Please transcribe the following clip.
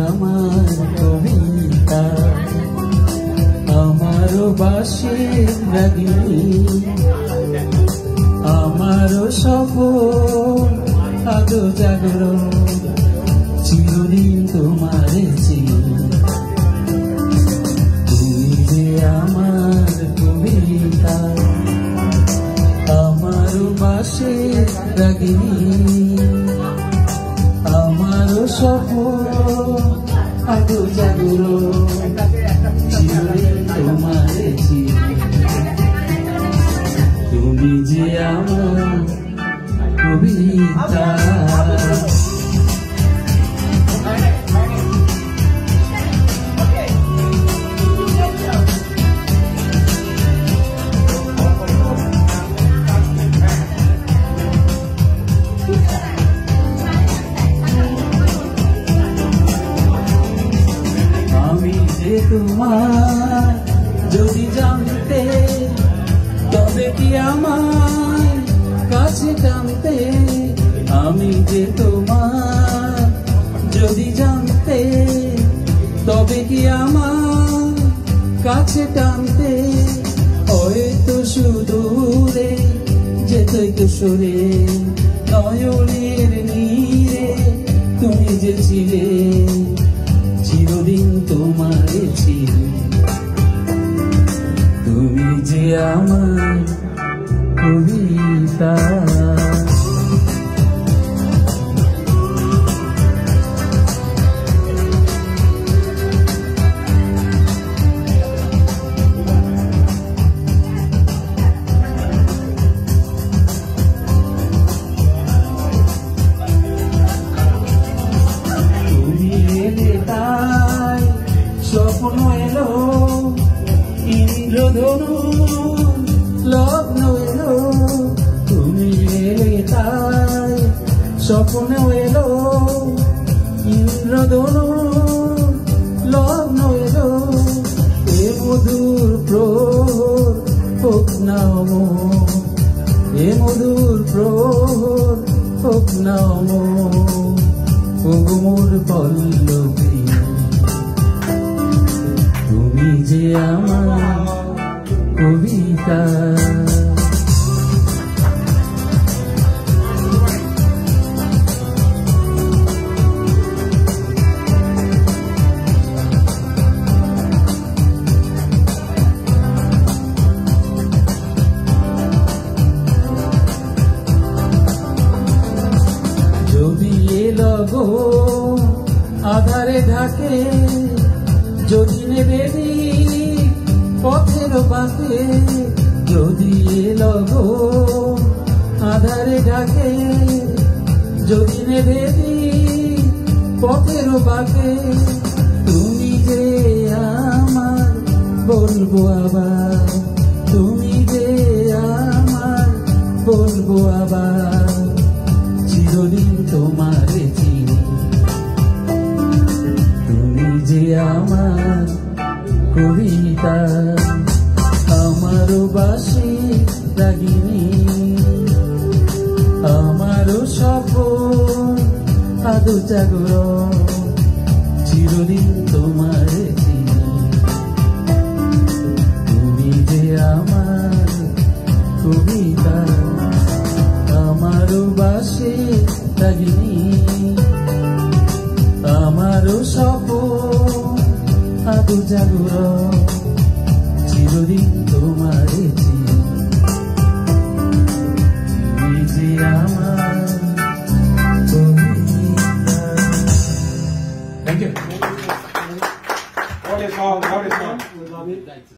আমার কবিতা, আমারও বাঁশির রাগিনী, আমারও সফল আদো জাগরণ, চিরদিন তোমারে চিনি। তুমি যে আমার কবিতা, আমারও বাঁশির রাগিনী, আমারও সফল আদো জাগরণ, চিরদিন তোমারে চিনি। তুমি যে আমার কবিতা। আমি যে তোমার যদি জানতে, তবে কি আমার কাছে টানতে। আমি যে তোমার যদি জানতে, তবে কি আমার কাছে টানতে। হয়তো সুদূরে যেতই কিশোরে, নয়নের নীরে তুমি যে ছিলে, চিরদিন তোমারে ছিলে। তুমি যে আমার কবিতা। তুমি এলে তাই স্বপ্ন এলো, ইন্দ্রধনু লগ্ন এলো। তুমি এলে তাই স্বপ্ন এলো, ইন্দ্রধনু লগ্ন এলো। এ মধুর প্রহর হোক না অমর, এ মধুর প্রহর হোক না অমর। ওগো মোর পল্লবী, তুমি যে আমার কবিতা। যদি এ লগো আধারে ঢাকে, যদি নেবে পথের বাঁকে। যদি এলো গো আধারে ঢাকে, যদি নেবে পথের বাঁকে। তুমি যে আমার বলবো আবার, তুমি যে আমার বলবো আবার, চিরদিন তোমারে চিনি। তুমি যে আমার কবিতা, আমারও বাঁশির রাগিনী, আমারও সফল আদো জাগরণ, চিরদিন তোমারে চিনি। তুমি যে আমার কবিতা, আমারও বাঁশির রাগিনী, আমারও সফল আদো জাগরণ, চিরদিন তোমারে